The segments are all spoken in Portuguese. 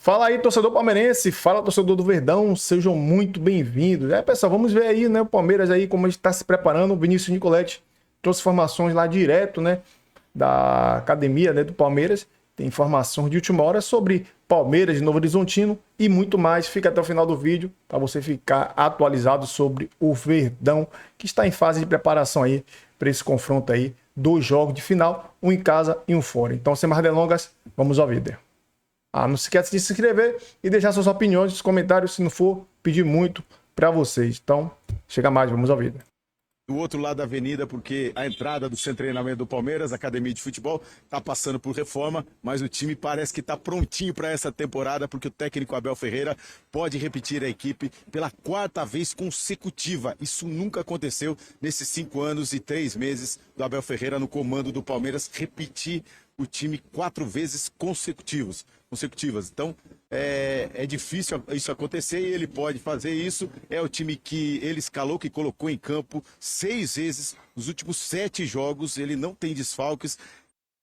Fala aí, torcedor palmeirense, fala torcedor do Verdão, sejam muito bem-vindos. Pessoal, vamos ver aí, né, o Palmeiras aí, como a gente está se preparando. O Vinícius Nicoletti trouxe informações lá direto, né, da academia, né, do Palmeiras. Tem informações de última hora sobre Palmeiras de Novo Horizontino e muito mais. Fica até o final do vídeo para você ficar atualizado sobre o Verdão, que está em fase de preparação aí para esse confronto aí, 2 jogos de final, um em casa e um fora. Então, sem mais delongas, vamos ao vídeo. Não se esqueça de se inscrever e deixar suas opiniões nos comentários, se não for pedir muito para vocês. Então, chega mais, vamos ao vídeo. Do outro lado da avenida, porque a entrada do centro de treinamento do Palmeiras, academia de futebol, está passando por reforma, mas o time parece que está prontinho para essa temporada, porque o técnico Abel Ferreira pode repetir a equipe pela 4ª vez consecutiva. Isso nunca aconteceu nesses 5 anos e 3 meses do Abel Ferreira no comando do Palmeiras, repetir o time 4 vezes consecutivas. Então, é difícil isso acontecer e ele pode fazer isso. É o time que ele escalou, que colocou em campo 6 vezes nos últimos 7 jogos. Ele não tem desfalques.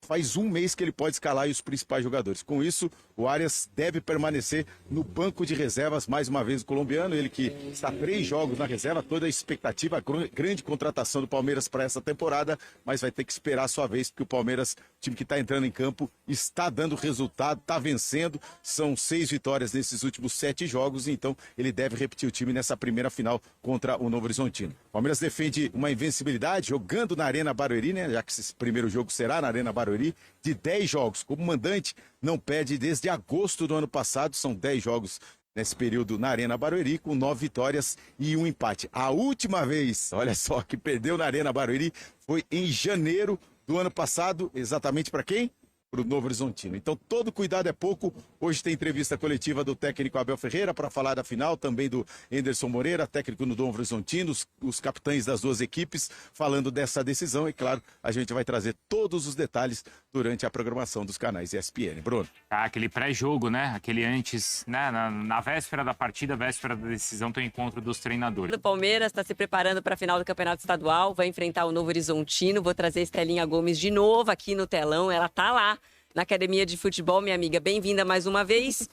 Faz 1 mês que ele pode escalar os principais jogadores. Com isso, o Arias deve permanecer no banco de reservas, mais uma vez o colombiano, ele que está 3 jogos na reserva, toda a expectativa, a grande contratação do Palmeiras para essa temporada, mas vai ter que esperar a sua vez, porque o Palmeiras, time que está entrando em campo, está dando resultado, está vencendo, são 6 vitórias nesses últimos 7 jogos, então ele deve repetir o time nessa primeira final contra o Novo Horizontino. O Palmeiras defende uma invencibilidade, jogando na Arena Barueri, né, já que esse primeiro jogo será na Arena Barueri, de 10 jogos. Como mandante, não perde desde agosto do ano passado, são 10 jogos nesse período na Arena Barueri, com 9 vitórias e 1 empate. A última vez, olha só, que perdeu na Arena Barueri foi em janeiro do ano passado, exatamente para quem? Para o Novo Horizontino. Então, todo cuidado é pouco. Hoje tem entrevista coletiva do técnico Abel Ferreira para falar da final, também do Anderson Moreira, técnico no Novo Horizontino, os capitães das 2 equipes, falando dessa decisão. E, claro, a gente vai trazer todos os detalhes durante a programação dos canais ESPN. Bruno. Aquele pré-jogo, né? Aquele antes, né? Na véspera da partida, véspera da decisão, tem o encontro dos treinadores. O Palmeiras está se preparando para a final do Campeonato Estadual, vai enfrentar o Novo Horizontino. Vou trazer Estelinha Gomes de novo aqui no telão, ela tá lá na academia de futebol, minha amiga. Bem-vinda mais uma vez.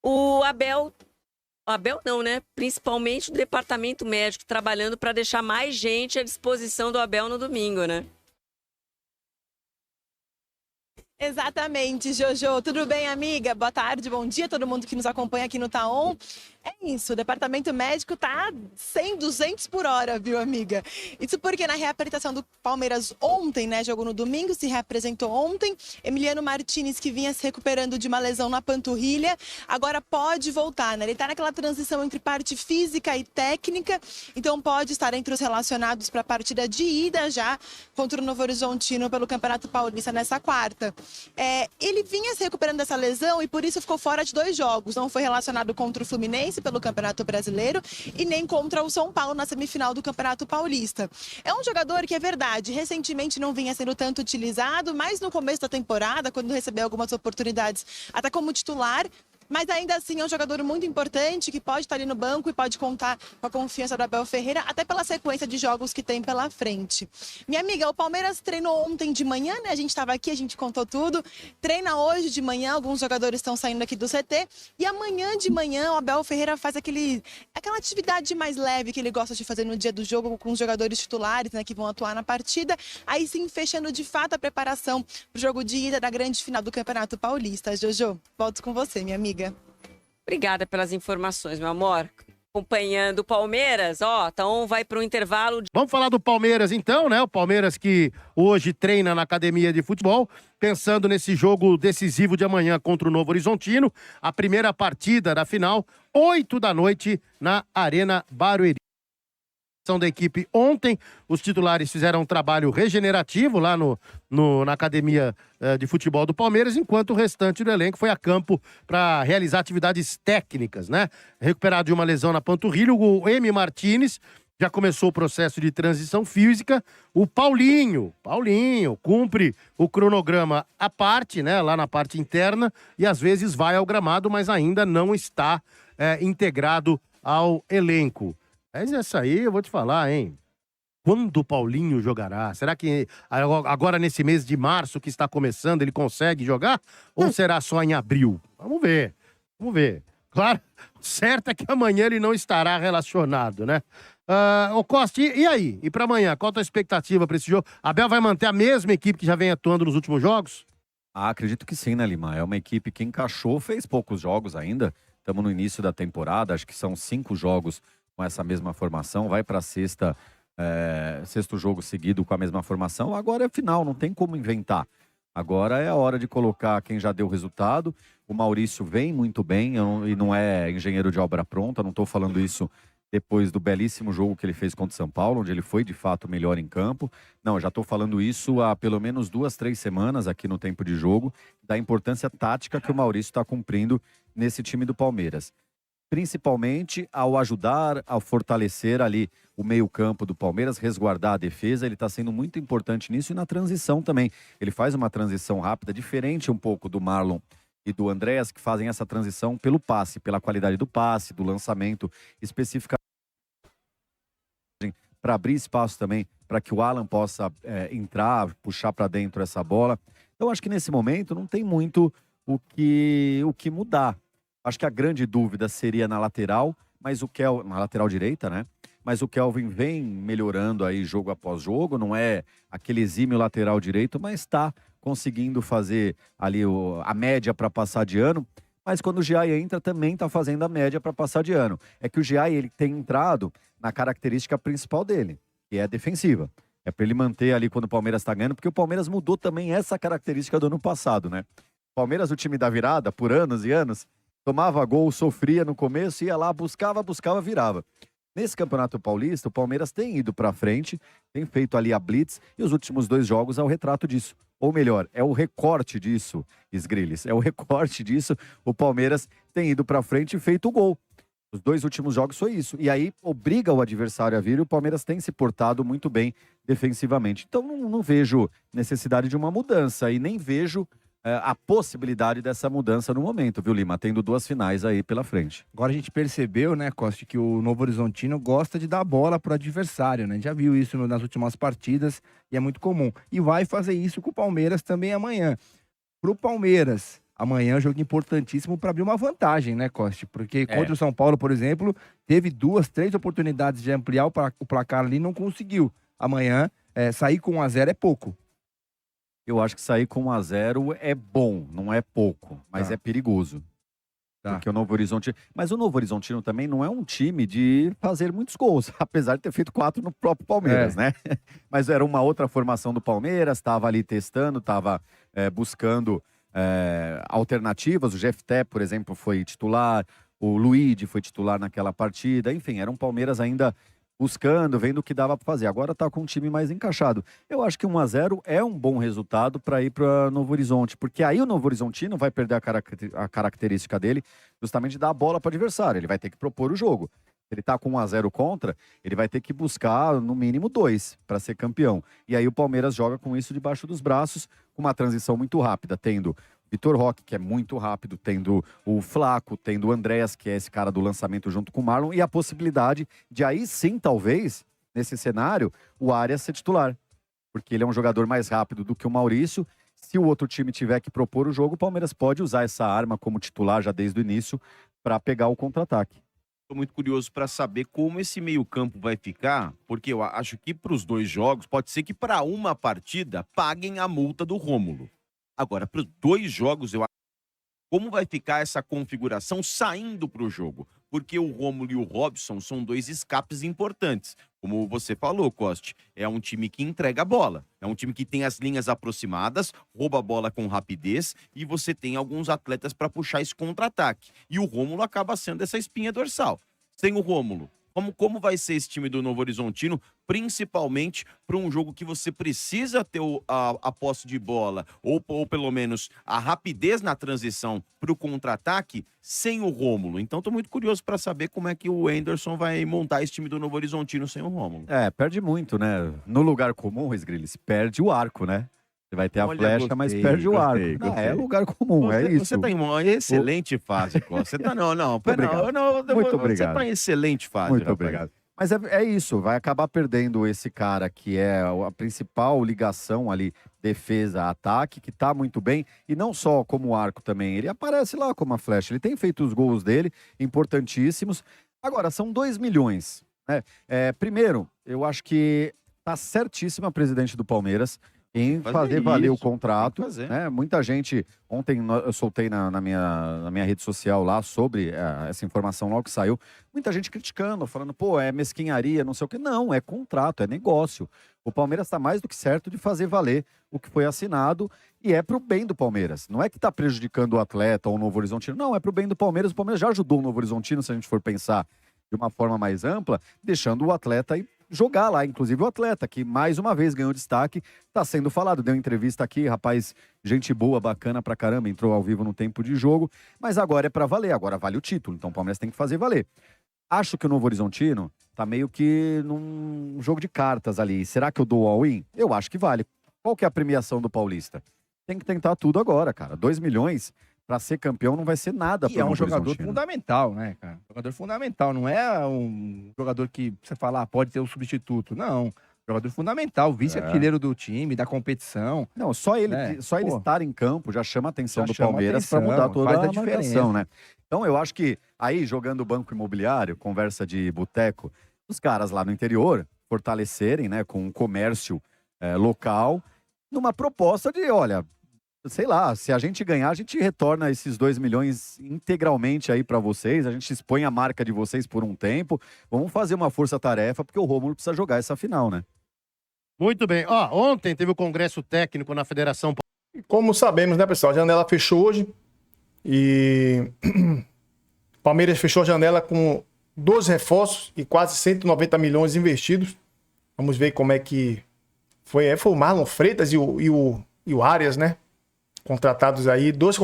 O Abel não, né? Principalmente o departamento médico trabalhando para deixar mais gente à disposição do Abel no domingo, né? Exatamente, Jojo. Tudo bem, amiga? Boa tarde, bom dia a todo mundo que nos acompanha aqui no Taon. É isso, o departamento médico tá 100, 200 por hora, viu, amiga? Isso porque na reapresentação do Palmeiras ontem, né, jogou no domingo, se reapresentou ontem. Emiliano Martinez, que vinha se recuperando de uma lesão na panturrilha, agora pode voltar, né? Ele tá naquela transição entre parte física e técnica, então pode estar entre os relacionados para a partida de ida já contra o Novo Horizontino pelo Campeonato Paulista nessa 4ª. Ele vinha se recuperando dessa lesão e por isso ficou fora de 2 jogos. Não foi relacionado contra o Fluminense pelo Campeonato Brasileiro e nem contra o São Paulo na semifinal do Campeonato Paulista. É um jogador que, é verdade, recentemente não vinha sendo tanto utilizado, mas no começo da temporada, quando recebeu algumas oportunidades até como titular, mas ainda assim é um jogador muito importante que pode estar ali no banco e pode contar com a confiança do Abel Ferreira, até pela sequência de jogos que tem pela frente. Minha amiga, o Palmeiras treinou ontem de manhã, né? A gente estava aqui, a gente contou tudo. Treina hoje de manhã, alguns jogadores estão saindo aqui do CT. E amanhã de manhã o Abel Ferreira faz aquela atividade mais leve que ele gosta de fazer no dia do jogo com os jogadores titulares, né? Que vão atuar na partida. Aí sim, fechando de fato a preparação para o jogo de ida da grande final do Campeonato Paulista. Jojo, volto com você, minha amiga. Obrigada pelas informações, meu amor. Acompanhando o Palmeiras, então vai para o intervalo. Vamos falar do Palmeiras então, né? O Palmeiras que hoje treina na academia de futebol, pensando nesse jogo decisivo de amanhã contra o Novo Horizontino, a primeira partida da final, 8 da noite na Arena Barueri. Da equipe ontem, os titulares fizeram um trabalho regenerativo lá na academia de futebol do Palmeiras, enquanto o restante do elenco foi a campo para realizar atividades técnicas, né? Recuperado de uma lesão na panturrilha, o M. Martinez já começou o processo de transição física. O Paulinho cumpre o cronograma à parte, né? Lá na parte interna, e às vezes vai ao gramado, mas ainda não está integrado ao elenco. Mas essa aí eu vou te falar, hein? Quando o Paulinho jogará? Será que agora nesse mês de março que está começando ele consegue jogar? Ou será só em abril? Vamos ver. Vamos ver. Claro, certo é que amanhã ele não estará relacionado, né? Ô Costa, e aí? E pra amanhã? Qual a tua expectativa pra esse jogo? Abel vai manter a mesma equipe que já vem atuando nos últimos jogos? Acredito que sim, né, Lima? É uma equipe que encaixou, fez poucos jogos ainda. Estamos no início da temporada, acho que são 5 jogos com essa mesma formação. Vai para sexto jogo seguido com a mesma formação. Agora é final, não tem como inventar. Agora é a hora de colocar quem já deu resultado. O Maurício vem muito bem e não é engenheiro de obra pronta. Não estou falando isso depois do belíssimo jogo que ele fez contra o São Paulo, onde ele foi de fato melhor em campo. Não, já estou falando isso há pelo menos 2, 3 semanas aqui no tempo de jogo, da importância tática que o Maurício está cumprindo nesse time do Palmeiras. Principalmente ao ajudar a fortalecer ali o meio-campo do Palmeiras, resguardar a defesa. Ele está sendo muito importante nisso e na transição também. Ele faz uma transição rápida, diferente um pouco do Marlon e do Andréas, que fazem essa transição pelo passe, pela qualidade do passe, do lançamento, especificamente para abrir espaço também, para que o Alan possa entrar, puxar para dentro essa bola. Então, acho que nesse momento não tem muito o que mudar. Acho que a grande dúvida seria na lateral, na lateral direita, né? Mas o Kelvin vem melhorando aí jogo após jogo, não é aquele exímio lateral direito, mas está conseguindo fazer ali a média para passar de ano. Mas quando o Giai entra, também está fazendo a média para passar de ano. É que o Giai, ele tem entrado na característica principal dele, que é a defensiva. É para ele manter ali quando o Palmeiras está ganhando, porque o Palmeiras mudou também essa característica do ano passado, né? O Palmeiras, o time da virada, por anos e anos, tomava gol, sofria no começo, ia lá, buscava, virava. Nesse Campeonato Paulista, o Palmeiras tem ido para frente, tem feito ali a blitz, e os últimos 2 jogos é o retrato disso. Ou melhor, é o recorte disso, Sgrilles. É o recorte disso. O Palmeiras tem ido para frente e feito o gol. Os 2 últimos jogos foi isso. E aí obriga o adversário a vir e o Palmeiras tem se portado muito bem defensivamente. Então não vejo necessidade de uma mudança e nem vejo a possibilidade dessa mudança no momento, viu, Lima? Tendo 2 finais aí pela frente. Agora a gente percebeu, né, Costa, que o Novo Horizontino gosta de dar bola pro adversário, né? A gente já viu isso nas últimas partidas e é muito comum. E vai fazer isso com o Palmeiras também amanhã. Pro Palmeiras, amanhã é um jogo importantíssimo para abrir uma vantagem, né, Costa? Porque contra o São Paulo, por exemplo, teve 2, 3 oportunidades de ampliar o placar ali e não conseguiu. Amanhã, sair com 1-0 é pouco. Eu acho que sair com 1-0 é bom, não é pouco, mas é perigoso. Porque o Novo Horizontino... Mas o Novo Horizontino também não é um time de fazer muitos gols, apesar de ter feito 4 no próprio Palmeiras, né? Mas era uma outra formação do Palmeiras, estava ali testando, estava buscando alternativas. O Jefté, por exemplo, foi titular, o Luigi foi titular naquela partida. Enfim, era um Palmeiras ainda buscando, vendo o que dava para fazer. Agora está com um time mais encaixado. Eu acho que 1-0 é um bom resultado para ir para Novo Horizonte, porque aí o Novo Horizontino vai perder a característica dele justamente de dar a bola para o adversário. Ele vai ter que propor o jogo. Ele está com 1-0 contra, ele vai ter que buscar no mínimo 2 para ser campeão. E aí o Palmeiras joga com isso debaixo dos braços, com uma transição muito rápida, tendo Vitor Roque, que é muito rápido, tendo o Flaco, tendo o Andréas, que é esse cara do lançamento junto com o Marlon, e a possibilidade de aí sim, talvez, nesse cenário, o Arias ser titular. Porque ele é um jogador mais rápido do que o Maurício. Se o outro time tiver que propor o jogo, o Palmeiras pode usar essa arma como titular já desde o início para pegar o contra-ataque. Estou muito curioso para saber como esse meio-campo vai ficar, porque eu acho que para os 2 jogos, pode ser que para uma partida paguem a multa do Rômulo. Agora, para os 2 jogos, eu acho como vai ficar essa configuração saindo para o jogo. Porque o Rômulo e o Robson são 2 escapes importantes. Como você falou, Coste, é um time que entrega a bola. É um time que tem as linhas aproximadas, rouba a bola com rapidez e você tem alguns atletas para puxar esse contra-ataque. E o Rômulo acaba sendo essa espinha dorsal. Sem o Rômulo, como vai ser esse time do Novo Horizontino, principalmente para um jogo que você precisa ter a posse de bola, ou pelo menos a rapidez na transição para o contra-ataque, sem o Rômulo. Então estou muito curioso para saber como é que o Anderson vai montar esse time do Novo Horizontino sem o Rômulo. Perde muito, né? No lugar comum, Sgrilles, perde o arco, né? Você vai ter a flecha, mas perde o arco. É lugar comum, é isso. Você tá em uma excelente fase, Costa. Você tá, muito obrigado. Você tá em excelente fase, Muito obrigado. Mas é isso, vai acabar perdendo esse cara que é a principal ligação ali, defesa-ataque, que tá muito bem, e não só como arco também, ele aparece lá como uma flecha, ele tem feito os gols dele, importantíssimos. Agora, são 2 milhões, né? Primeiro, eu acho que tá certíssima a presidente do Palmeiras em fazer valer o contrato, né? Muita gente, ontem eu soltei na minha rede social lá sobre essa informação logo que saiu, muita gente criticando, falando, pô, é mesquinharia, não sei o quê. Não, é contrato, é negócio. O Palmeiras está mais do que certo de fazer valer o que foi assinado e é pro bem do Palmeiras. Não é que tá prejudicando o atleta ou o Novo Horizontino, não, é pro bem do Palmeiras. O Palmeiras já ajudou o Novo Horizontino, se a gente for pensar de uma forma mais ampla, deixando o atleta aí jogar lá, inclusive o atleta, que mais uma vez ganhou destaque, tá sendo falado, deu entrevista aqui, rapaz, gente boa, bacana pra caramba, entrou ao vivo no tempo de jogo, mas agora é pra valer, agora vale o título, então o Palmeiras tem que fazer valer. Acho que o Novo Horizontino tá meio que num jogo de cartas ali, será que eu dou all-in? Eu acho que vale. Qual que é a premiação do Paulista? Tem que tentar tudo agora, cara, 2 milhões... Pra ser campeão não vai ser nada. E é um jogador fundamental, né, cara? Jogador fundamental, não é um jogador que você fala, pode ter um substituto. Não, jogador fundamental, vice-artilheiro do time, da competição. Não, só ele estar em campo já chama a atenção do Palmeiras para mudar toda a diferença, né? Então eu acho que aí, jogando banco imobiliário, conversa de boteco, os caras lá no interior fortalecerem, né, com um comércio local, numa proposta de, olha... Sei lá, se a gente ganhar, a gente retorna esses 2 milhões integralmente aí pra vocês, a gente expõe a marca de vocês por um tempo, vamos fazer uma força-tarefa, porque o Rômulo precisa jogar essa final, né? Muito bem. Ontem teve o congresso técnico na Federação... Como sabemos, né, pessoal, a janela fechou hoje e Palmeiras fechou a janela com 12 reforços e quase 190 milhões investidos. Vamos ver como é que foi. Foi o Marlon Freitas e o Arias, né? Contratados aí, duas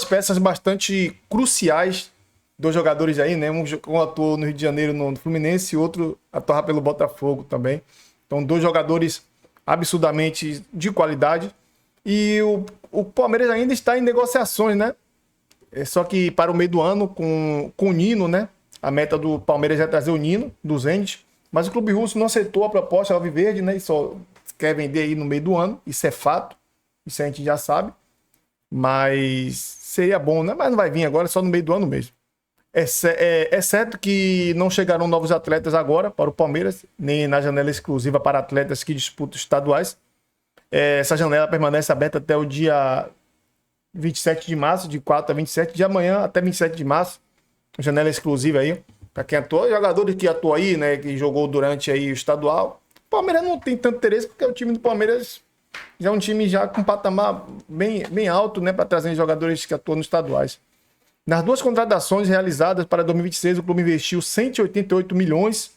peças bastante cruciais, 2 jogadores aí, né? Um atuou no Rio de Janeiro no Fluminense e outro atuava pelo Botafogo também. Então, 2 jogadores absurdamente de qualidade. E o Palmeiras ainda está em negociações, né? Só que para o meio do ano, com o Nino, né? A meta do Palmeiras é trazer o Nino, do Zenit. Mas o clube russo não aceitou a proposta alviverde, né? E só quer vender aí no meio do ano. Isso é fato. Isso a gente já sabe. Mas seria bom, né? Mas não vai vir agora, só no meio do ano mesmo. É certo que não chegarão novos atletas agora para o Palmeiras, nem na janela exclusiva para atletas que disputam estaduais. Essa janela permanece aberta até o dia 27 de março, de 4 a 27, de amanhã até 27 de março. Janela exclusiva aí, para quem atua. Jogadores que atuam aí, né, que jogou durante aí o estadual. O Palmeiras não tem tanto interesse, porque o time do Palmeiras já é um time já com patamar bem alto, né, para trazer jogadores que atuam nos estaduais. Nas 2 contratações realizadas para 2026, o clube investiu 188 milhões,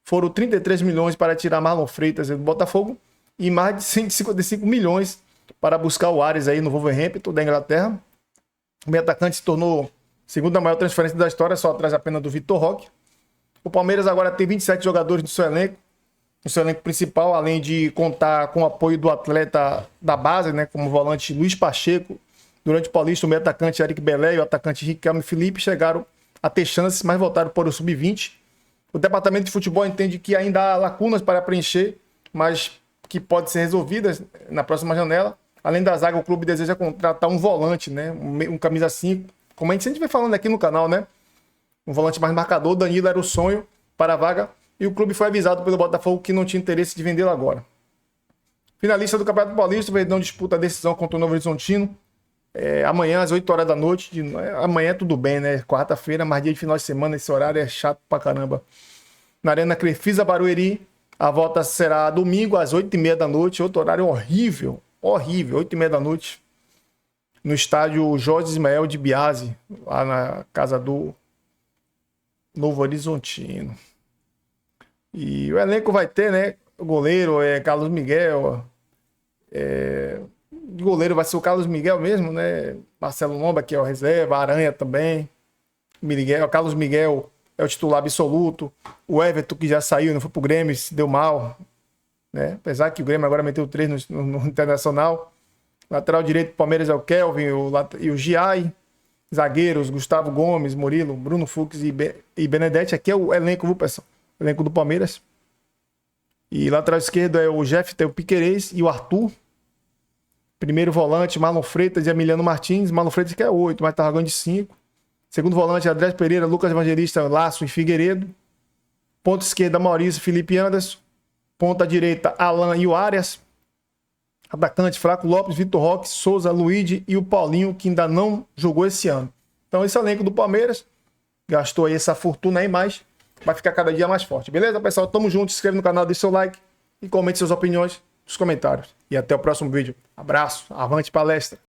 foram 33 milhões para tirar Marlon Freitas do Botafogo e mais de 155 milhões para buscar o Arias aí no Wolverhampton da Inglaterra. O meio atacante se tornou a segunda maior transferência da história, só atrás apenas do Vitor Roque. O Palmeiras agora tem 27 jogadores no seu elenco principal, além de contar com o apoio do atleta da base, né, como o volante Luiz Pacheco. Durante o Paulista, o meio atacante Eric Belé e o atacante Riquelme Felipe chegaram a ter chances, mas voltaram para o sub-20. O departamento de futebol entende que ainda há lacunas para preencher, mas que podem ser resolvidas na próxima janela. Além da zaga, o clube deseja contratar um volante, né, um camisa 5, como a gente sempre vem falando aqui no canal, né? Um volante mais marcador. Danilo era o sonho para a vaga. E o clube foi avisado pelo Botafogo que não tinha interesse de vendê-lo agora. Finalista do Campeonato Paulista, o Verdão disputa a decisão contra o Novo Horizontino. Amanhã, às 8 horas da noite. Amanhã tudo bem, né? Quarta-feira, mas dia de final de semana, esse horário é chato pra caramba. Na Arena Crefisa Barueri, a volta será domingo, às 8h30 da noite. Outro horário horrível, 8h30 da noite. No estádio Jorge Ismael de Biase, lá na casa do Novo Horizontino. E o elenco vai ter, né? O goleiro Carlos Miguel. O goleiro vai ser o Carlos Miguel mesmo, né? Marcelo Lomba, que é o reserva. Aranha também. Carlos Miguel é o titular absoluto. O Everton, que já saiu, não foi pro Grêmio, se deu mal, né? Apesar que o Grêmio agora meteu 3 no Internacional. Lateral direito do Palmeiras é o Kelvin e o Giai. Zagueiros, Gustavo Gomes, Murilo, Bruno Fux e Benedetti. Aqui é o elenco, viu, pessoal? O elenco do Palmeiras. E lateral esquerdo é o Jeff, tem o Piquerez e o Arthur. Primeiro volante, Marlon Freitas e Emiliano Martins. Marlon Freitas que é 8, mas tá jogando de 5. Segundo volante, Andrés Pereira, Lucas Evangelista, Laço e Figueiredo. Ponta esquerda, Maurício, Felipe Anderson. Ponta direita, Alan e o Arias. Atacante, Flaco Lopes, Vitor Roque, Souza, Luigi e o Paulinho, que ainda não jogou esse ano. Então esse elenco do Palmeiras gastou aí essa fortuna aí, mas vai ficar cada dia mais forte. Beleza, pessoal? Tamo junto, se inscreve no canal, deixa seu like e comente suas opiniões nos comentários. E até o próximo vídeo. Abraço, avante palestra!